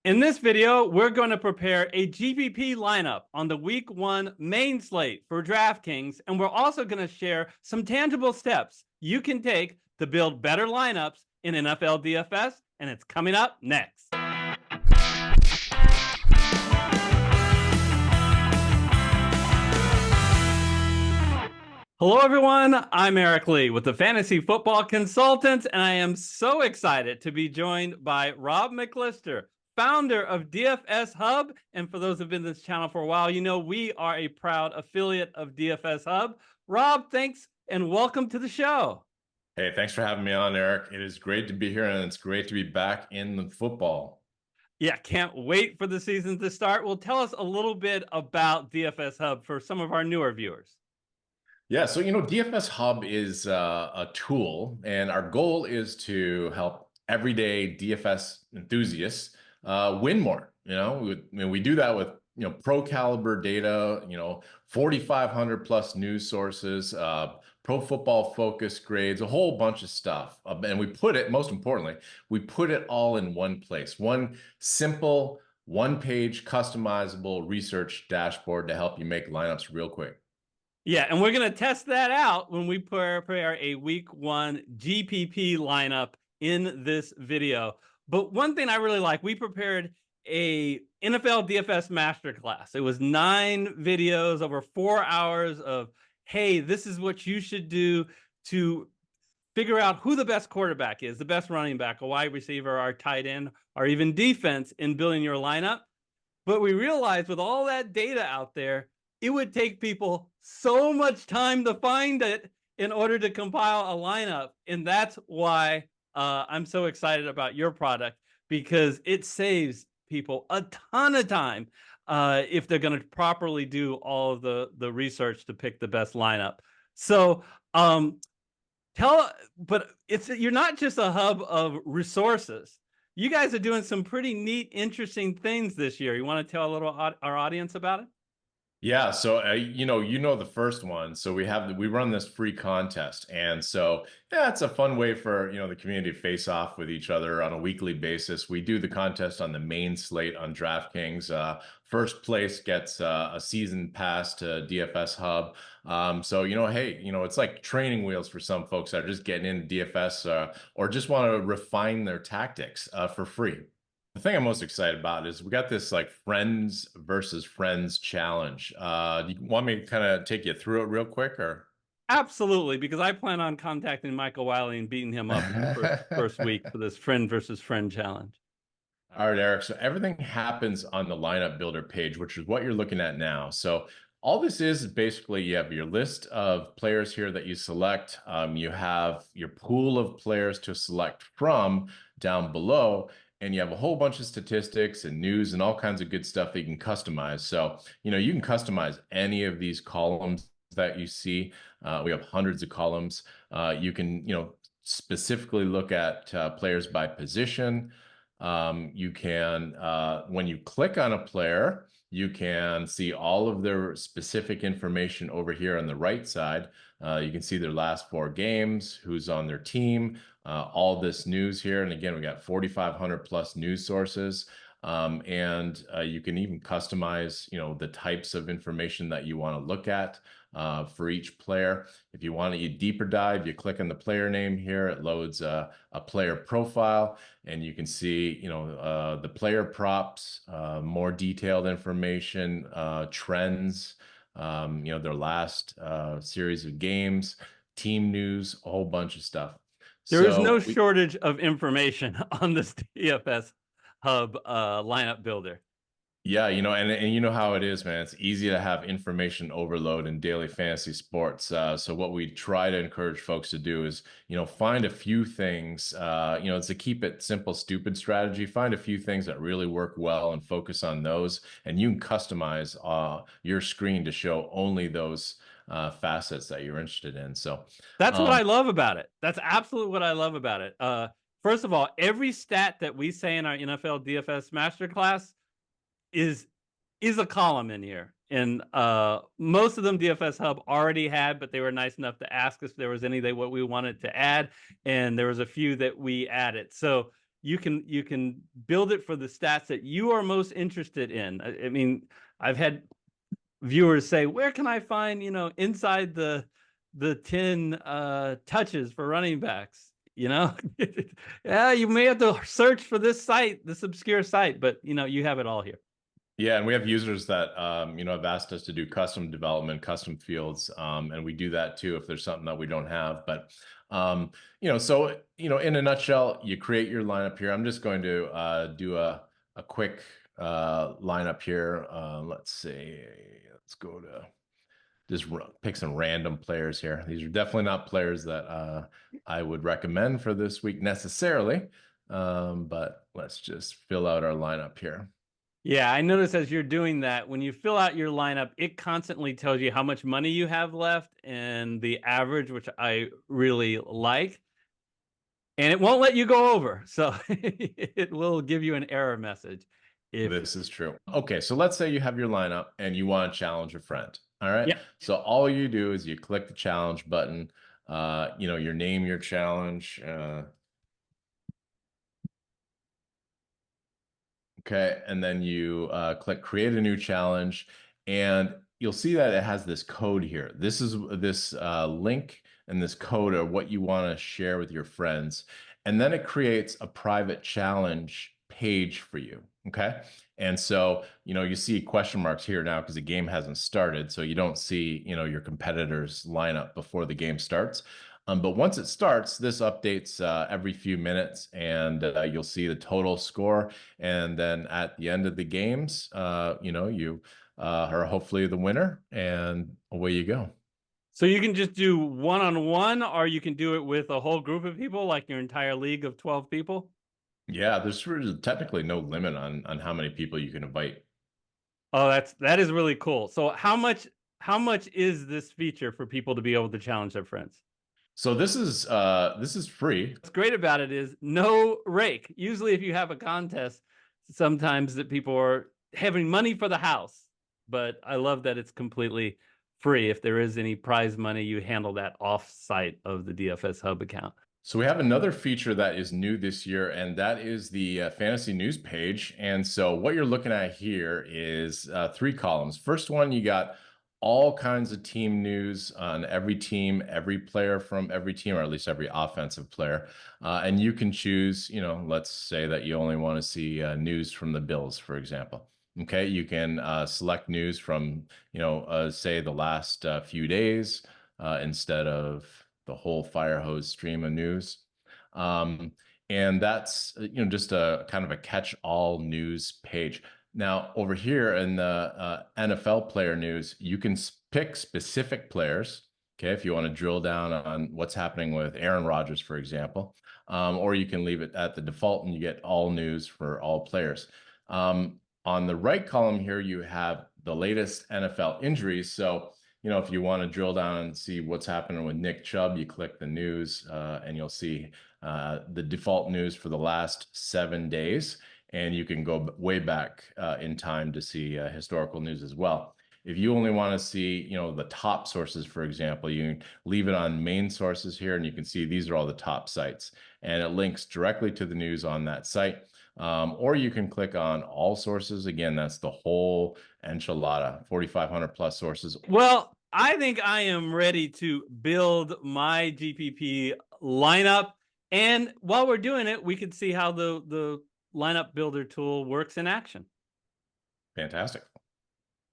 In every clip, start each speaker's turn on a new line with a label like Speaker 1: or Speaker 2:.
Speaker 1: In this video, we're going to prepare a GGP lineup on the Week 1 main slate for DraftKings, and we're also going to share some tangible steps you can take to build better lineups in NFL DFS, and it's coming up next. Hello, everyone. I'm Eric Lee with the Fantasy Football Consultants, and I am so excited to be joined by Rob McLister, founder of DFS Hub. And for those who've been to this channel for a while, you know we are a proud affiliate of DFS Hub. Rob, thanks and welcome to the show.
Speaker 2: Hey, thanks for having me on, Eric. It is great to be here, and it's great to be back in the football.
Speaker 1: Yeah, can't wait for the season to start. Well, tell us a little bit about DFS Hub for some of our newer viewers.
Speaker 2: Yeah, so DFS Hub is a tool, and our goal is to help everyday DFS enthusiasts win more. We do that with pro caliber data, 4,500 plus news sources, pro football focus grades, a whole bunch of stuff, and we put it. Most importantly, we put it all in one place, one simple, one-page, customizable research dashboard to help you make lineups real quick.
Speaker 1: Yeah, and we're going to test that out when we prepare a Week 1 GPP lineup in this video. But one thing I really like, we prepared a NFL DFS Master Class. It was 9 videos over 4 hours of, hey, this is what you should do to figure out who the best quarterback is, the best running back, a wide receiver, our tight end, or even defense in building your lineup. But we realized with all that data out there, it would take people so much time to find it in order to compile a lineup. And that's why I'm so excited about your product, because it saves people a ton of time if they're going to properly do all of the research to pick the best lineup. So but you're not just a hub of resources. You guys are doing some pretty neat, interesting things this year. You want to tell a little our audience about it?
Speaker 2: Yeah, so the first one. So we run this free contest, and so yeah, it's a fun way for the community to face off with each other on a weekly basis. We do the contest on the main slate on DraftKings. First place gets a season pass to DFS Hub. So hey, it's like training wheels for some folks that are just getting into DFS or just want to refine their tactics for free. The thing I'm most excited about is we got this like friends versus friends challenge. Do you want me to kind of take you through it real quick, or?
Speaker 1: Absolutely, because I plan on contacting Michael Wiley and beating him up in the first week for this friend versus friend challenge.
Speaker 2: All right, Eric. So everything happens on the lineup builder page, which is what you're looking at now. So all this is basically you have your list of players here that you select. You have your pool of players to select from down below. And you have a whole bunch of statistics and news and all kinds of good stuff that you can customize. So, you can customize any of these columns that you see. We have hundreds of columns. You can, specifically look at players by position. You can, when you click on a player, you can see all of their specific information over here on the right side. You can see their last 4 games, who's on their team, all this news here. And again, we got 4,500 plus news sources. And you can even customize, the types of information that you want to look at for each player. If you want a deeper dive, you click on the player name here. It loads a player profile, and you can see, the player props, more detailed information, trends, their last series of games, team news, a whole bunch of stuff.
Speaker 1: There is no shortage of information on this DFS Hub lineup builder.
Speaker 2: Yeah, and you know how it is, man. It's easy to have information overload in daily fantasy sports. So what we try to encourage folks to do is, find a few things, it's a keep it simple, stupid strategy. Find a few things that really work well and focus on those. And you can customize your screen to show only those facets that you're interested in. So
Speaker 1: that's what I love about it. That's absolutely what I love about it. First of all, every stat that we say in our NFL DFS Masterclass is a column in here. And most of them DFS Hub already had, but they were nice enough to ask us if there was any what we wanted to add. And there was a few that we added. So you can build it for the stats that you are most interested in. I mean, I've had viewers say, where can I find, inside the 10 touches for running backs? Yeah, you may have to search for this obscure site, but you have it all here.
Speaker 2: Yeah, and we have users that have asked us to do custom development, custom fields, and we do that too if there's something that we don't have. But so in a nutshell, you create your lineup here. I'm just going to do a quick lineup here. Let's see. Let's go to just pick some random players here. These are definitely not players that I would recommend for this week necessarily, but let's just fill out our lineup here.
Speaker 1: Yeah, I notice as you're doing that, when you fill out your lineup, it constantly tells you how much money you have left and the average, which I really like. And it won't let you go over. So it will give you an error message.
Speaker 2: This is true. Okay, so let's say you have your lineup and you want to challenge a friend. All right.
Speaker 1: Yep.
Speaker 2: So all you do is you click the challenge button, your name, your challenge. Okay, and then you click create a new challenge, and you'll see that it has this code here. This is this link and this code are what you want to share with your friends. And then it creates a private challenge page for you. Okay. And so, you see question marks here now because the game hasn't started. So you don't see, your competitors lineup before the game starts. But once it starts, this updates every few minutes, and you'll see the total score. And then at the end of the games, you are hopefully the winner, and away you go.
Speaker 1: So you can just do one-on-one, or you can do it with a whole group of people, like your entire league of 12 people?
Speaker 2: Yeah, there's technically no limit on how many people you can invite.
Speaker 1: Oh, that is really cool. So how much is this feature for people to be able to challenge their friends?
Speaker 2: So this is free.
Speaker 1: What's great about it is no rake. Usually if you have a contest, sometimes that people are having money for the house, but I love that it's completely free. If there is any prize money, you handle that off site of the DFS Hub account.
Speaker 2: So we have another feature that is new this year, and that is the fantasy news page. And so what you're looking at here is 3 columns. First one, you got all kinds of team news on every team, every player from every team, or at least every offensive player. And you can choose, let's say that you only want to see news from the Bills, for example. Okay, you can select news from, say the last few days instead of the whole fire hose stream of news. And that's, just a kind of a catch-all news page. Now, over here in the NFL player news, you can pick specific players, okay, if you want to drill down on what's happening with Aaron Rodgers, for example, or you can leave it at the default and you get all news for all players. On the right column here, you have the latest NFL injuries. So, if you want to drill down and see what's happening with Nick Chubb, you click the news and you'll see the default news for the last 7 days. And you can go way back in time to see historical news as well. If you only want to see, the top sources, for example, you can leave it on main sources here, and you can see these are all the top sites. And it links directly to the news on that site. Or you can click on all sources. Again, that's the whole enchilada, 4,500 plus sources.
Speaker 1: Well, I think I am ready to build my GPP lineup. And while we're doing it, we can see how the lineup builder tool works in action.
Speaker 2: Fantastic.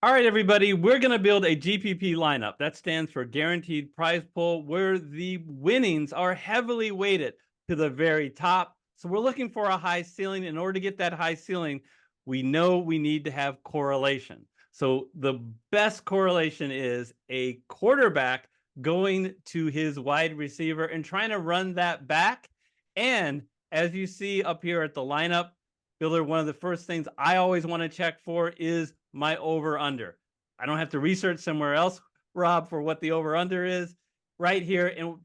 Speaker 1: All right, everybody, we're going to build a GPP lineup. That stands for guaranteed prize pool, where the winnings are heavily weighted to the very top. So we're looking for a high ceiling. In order to get that high ceiling, we know we need to have correlation. So the best correlation is a quarterback going to his wide receiver and trying to run that back. And as you see up here at the lineup builder, one of the first things I always want to check for is my over-under. I don't have to research somewhere else, Rob, for what the over-under is. Right here, and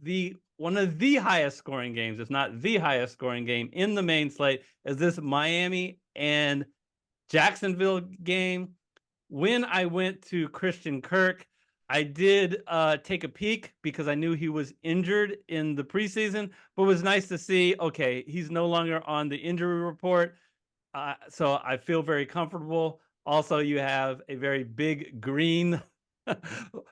Speaker 1: one of the highest scoring games, if not the highest scoring game in the main slate, is this Miami and Jacksonville game. When I went to Christian Kirk, I did take a peek because I knew he was injured in the preseason, but it was nice to see, okay, he's no longer on the injury report. So I feel very comfortable. Also, you have a very big green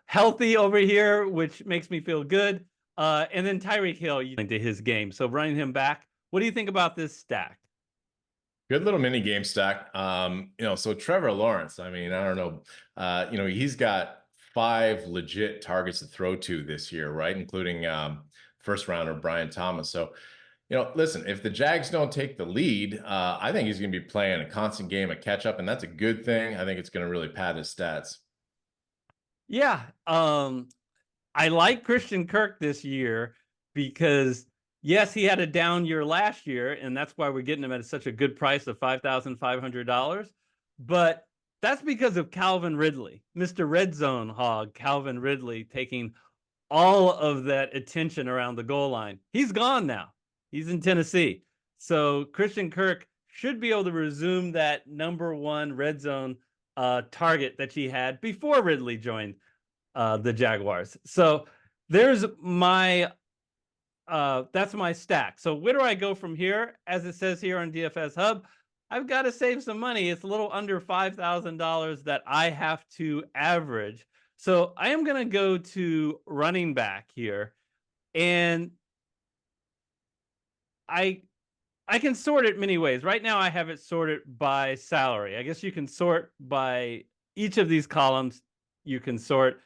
Speaker 1: healthy over here, which makes me feel good. And then Tyreek Hill into his game. So running him back, what do you think about this stack?
Speaker 2: Good little mini game stack. So Trevor Lawrence, I mean, I don't know, he's got 5 legit targets to throw to this year, right? Including first rounder Brian Thomas. So, listen, if the Jags don't take the lead, I think he's going to be playing a constant game of catch up, and that's a good thing. I think it's going to really pad his stats.
Speaker 1: Yeah. I like Christian Kirk this year because yes, he had a down year last year, and that's why we're getting him at such a good price of $5,500. But that's because of Calvin Ridley, Mr. Red Zone hog, Calvin Ridley, taking all of that attention around the goal line. He's gone now. He's in Tennessee. So Christian Kirk should be able to resume that number 1 red zone target that he had before Ridley joined the Jaguars. So there's my that's my stack. So where do I go from here? As it says here on DFS Hub, I've got to save some money. It's a little under $5,000 that I have to average. So I am going to go to running back here, and I can sort it many ways. Right now I have it sorted by salary. I guess you can sort by each of these columns. You can sort.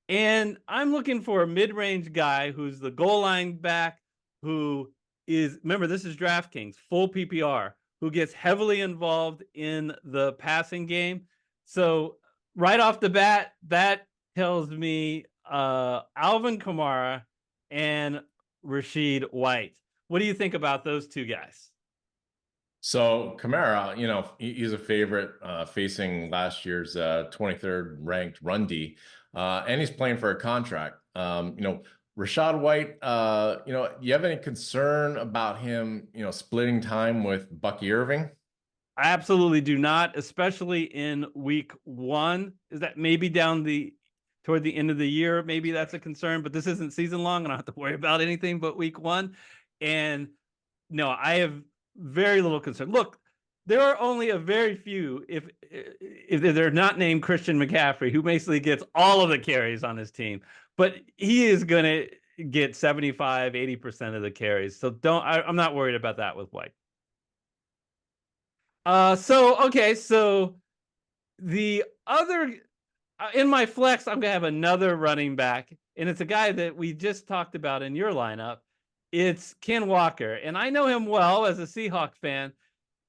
Speaker 1: And I'm looking for a mid-range guy who's the goal line back, who is, remember, this is DraftKings, full PPR, who gets heavily involved in the passing game. So right off the bat, that tells me Alvin Kamara and Rashid White. What do you think about those two guys?
Speaker 2: So Kamara, he's a favorite facing last year's 23rd ranked run D, and he's playing for a contract. Rashad White, you have any concern about him, splitting time with Bucky Irving?
Speaker 1: I absolutely do not, especially in week 1. Is that maybe toward the end of the year? Maybe that's a concern, but this isn't season long. I don't have to worry about anything but week 1. And no, I have very little concern. Look, there are only a very few, if they're not named Christian McCaffrey, who basically gets all of the carries on his team, but he is going to get 75, 80% of the carries. So I'm not worried about that with White. So the other, in my flex, I'm going to have another running back, and it's a guy that we just talked about in your lineup. It's Ken Walker, and I know him well as a Seahawks fan.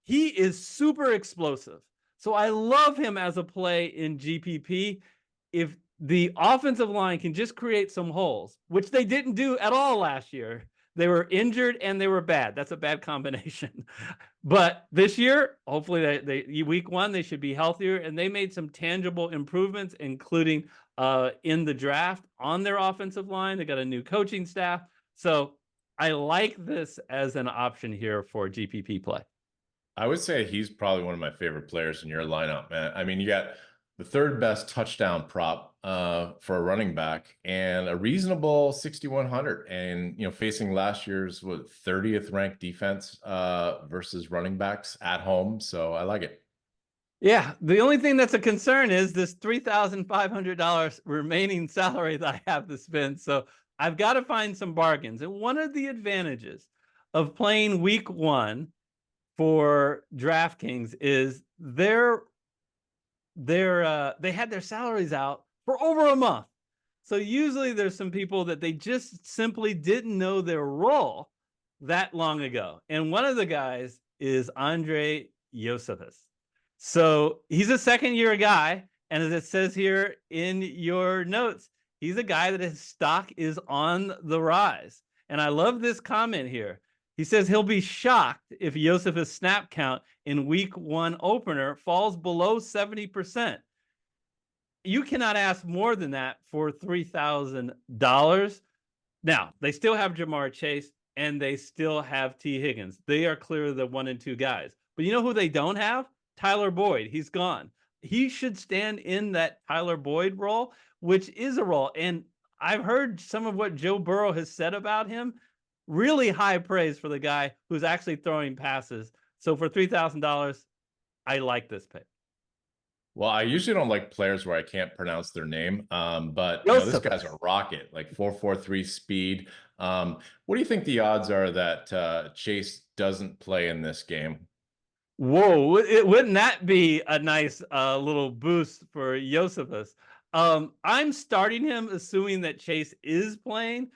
Speaker 1: He is super explosive. So I love him as a play in GPP. If the offensive line can just create some holes, which they didn't do at all last year. They were injured and they were bad. That's a bad combination. But this year, hopefully they week 1, they should be healthier, and they made some tangible improvements, including in the draft on their offensive line. They got a new coaching staff. So I like this as an option here for GPP play.
Speaker 2: I would say he's probably one of my favorite players in your lineup, man. I mean, you got the 3rd best touchdown prop for a running back and a reasonable 6,100, and facing last year's 30th ranked defense versus running backs at home. So I like it.
Speaker 1: Yeah, the only thing that's a concern is this $3,500 remaining salary that I have to spend. So I've got to find some bargains. And one of the advantages of playing week 1 for DraftKings is they had their salaries out for over a month. So usually there's some people that they just simply didn't know their role that long ago. And one of the guys is Andre Josephus. So he's a 2nd-year guy. And as it says here in your notes, he's a guy that his stock is on the rise. And I love this comment here. He says he'll be shocked if Josephus' snap count in week 1 opener falls below 70%. You cannot ask more than that for $3,000. Now, they still have Jamar Chase and they still have T. Higgins. They are clearly the 1 and 2 guys. But you know who they don't have? Tyler Boyd. He's gone. he should stand in that Tyler Boyd role, which is a role. And I've heard some of what Joe Burrow has said about him. Really high praise for the guy who's actually throwing passes. So for $3,000, I like this pick.
Speaker 2: Well, I usually don't like players where I can't pronounce their name, but this guy's a
Speaker 1: Josephus.
Speaker 2: rocket, like 4.43 speed. What do you think the odds are that Chase doesn't play in this game?
Speaker 1: Whoa, wouldn't that be a nice little boost for Josephus? I'm starting him assuming that Chase is playing.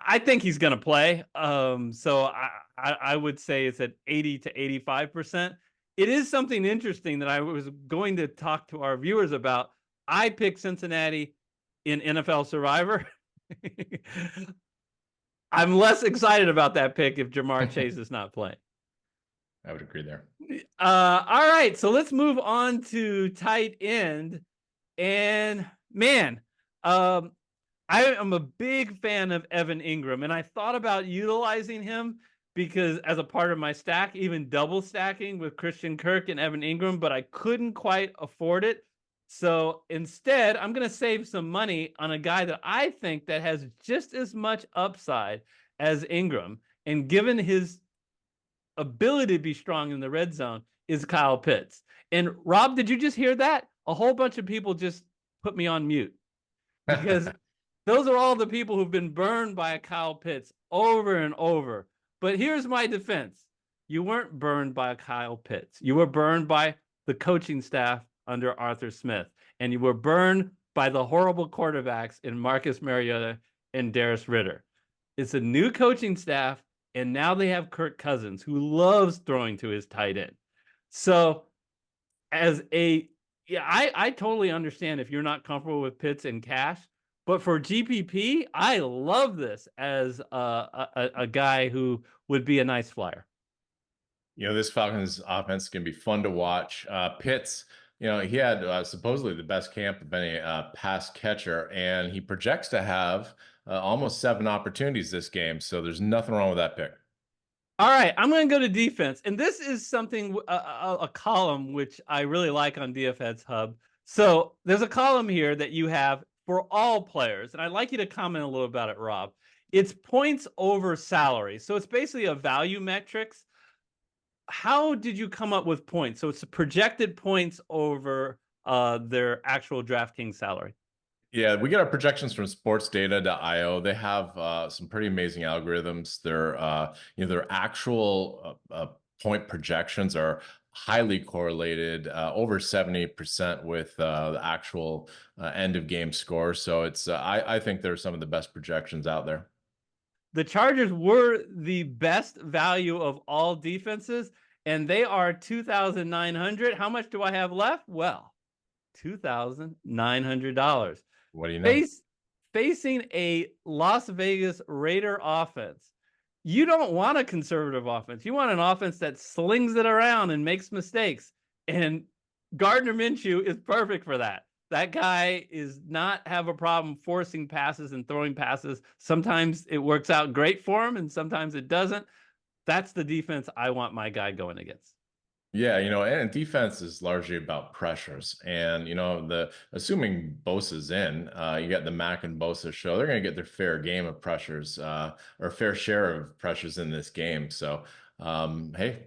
Speaker 1: I think he's going to play. So I would say it's at 80 to 85%. It is something interesting that I was going to talk to our viewers about. I picked Cincinnati in NFL Survivor. I'm less excited about that pick if Jamar Chase is not playing.
Speaker 2: I would agree there.
Speaker 1: All right, so let's move on to tight end. And man, I am a big fan of Evan Ingram, and I thought about utilizing him because as a part of my stack, even double stacking with Christian Kirk and Evan Ingram, but I couldn't quite afford it. So instead, I'm going to save some money on a guy that I think that has just as much upside as Ingram. And given his ability to be strong in the red zone, is Kyle Pitts. And Rob, did you just hear that? A whole bunch of people just put me on mute because those are all the people who've been burned by a Kyle Pitts over and over. But here's my defense. You weren't burned by a Kyle Pitts. You were burned by the coaching staff under Arthur Smith. And you were burned by the horrible quarterbacks in Marcus Mariota and Darius Ritter. It's a new coaching staff, and now they have Kirk Cousins, who loves throwing to his tight end. So I totally understand if you're not comfortable with Pitts and cash, but for GPP, I love this as a guy who would be a nice flyer.
Speaker 2: This Falcons offense can be fun to watch. Pitts, he had supposedly the best camp of any pass catcher, and he projects to have almost 7 opportunities this game. So there's nothing wrong with that pick.
Speaker 1: All right, I'm going to go to defense. And this is something, a column, which I really like on DFS Hub. So there's a column here that you have for all players. And I'd like you to comment a little about it, Rob. It's points over salary. So it's basically a value metrics. How did you come up with points? So it's projected points over their actual DraftKings salary.
Speaker 2: Yeah, we get our projections from sportsdata.io. They have some pretty amazing algorithms. Their actual point projections are highly correlated, over 70% with the actual end of game score. So I think they're some of the best projections out there.
Speaker 1: The Chargers were the best value of all defenses, and they are 2,900. How much do I have left? Well, $2,900.
Speaker 2: What do you know?
Speaker 1: Facing a Las Vegas Raider offense. You don't want a conservative offense. You want an offense that slings it around and makes mistakes. And Gardner Minshew is perfect for that. That guy is not have a problem forcing passes and throwing passes. Sometimes it works out great for him, and sometimes it doesn't. That's the defense I want my guy going against.
Speaker 2: Yeah, and defense is largely about pressures. And, assuming Bosa's in, you got the Mac and Bosa show, they're going to get their fair game of pressures, or fair share of pressures in this game. So, hey,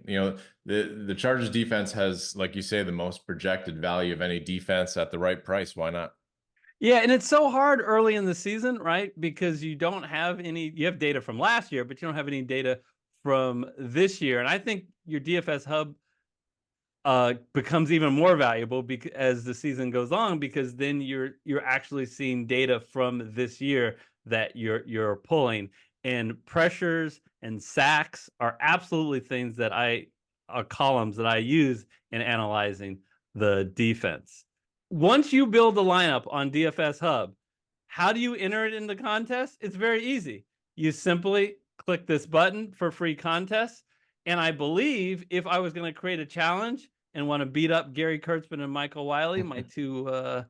Speaker 2: the Chargers defense has, like you say, the most projected value of any defense at the right price. Why not?
Speaker 1: Yeah, and it's so hard early in the season, right? Because you don't have you have data from last year, but you don't have any data from this year. And I think your DFS Hub becomes even more valuable as the season goes on, because then you're actually seeing data from this year that you're pulling, and pressures and sacks are absolutely things that are columns that I use in analyzing the defense. Once you build the lineup on DFS Hub, how do you enter it in the contest? It's very easy. You simply click this button for free contests. And I believe if I was going to create a challenge and want to beat up Gary Kurtzman and Michael Wiley, my two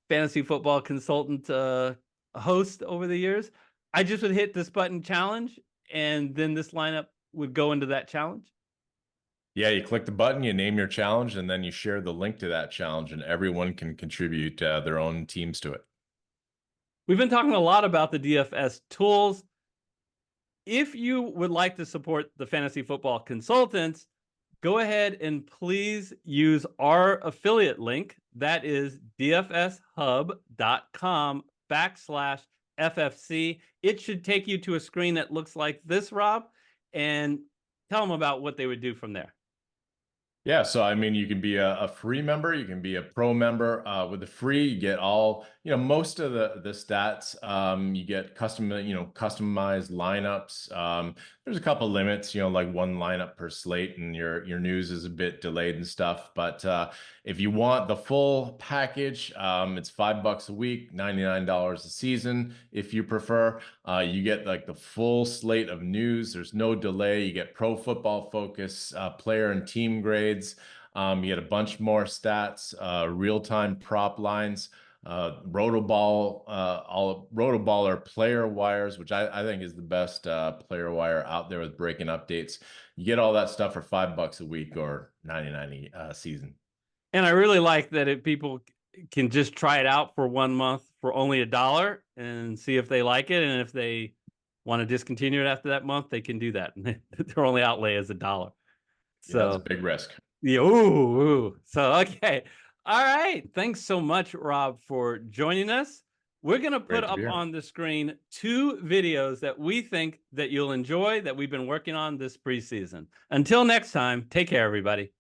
Speaker 1: fantasy football consultant hosts over the years, I just would hit this button challenge, and then this lineup would go into that challenge.
Speaker 2: Yeah, you click the button, you name your challenge, and then you share the link to that challenge, and everyone can contribute their own teams to it.
Speaker 1: We've been talking a lot about the DFS tools. If you would like to support the fantasy football consultants, go ahead and please use our affiliate link. That is dfshub.com/FFC. It should take you to a screen that looks like this, Rob, and tell them about what they would do from there.
Speaker 2: Yeah, so I mean, you can be a free member, you can be a pro member. With the free, you get all, most of the stats. You get customized lineups. There's a couple limits, like one lineup per slate, and your news is a bit delayed and stuff. But if you want the full package, it's $5 a week, $99 a season. If you prefer, you get like the full slate of news. There's no delay. You get pro football focus, player and team grades. You get a bunch more stats, real-time prop lines, rotoballer player wires, which I think is the best player wire out there with breaking updates. You get all that stuff for $5 a week or $99 a season.
Speaker 1: And I really like that people can just try it out for 1 month for only $1 and see if they like it. And if they want to discontinue it after that month, they can do that. Their only outlay is $1. So
Speaker 2: yeah, that's a big risk.
Speaker 1: Yeah, ooh. So, okay. All right. Thanks so much, Rob, for joining us. We're going to put up on the screen 2 videos that we think that you'll enjoy that we've been working on this preseason. Until next time, take care, everybody.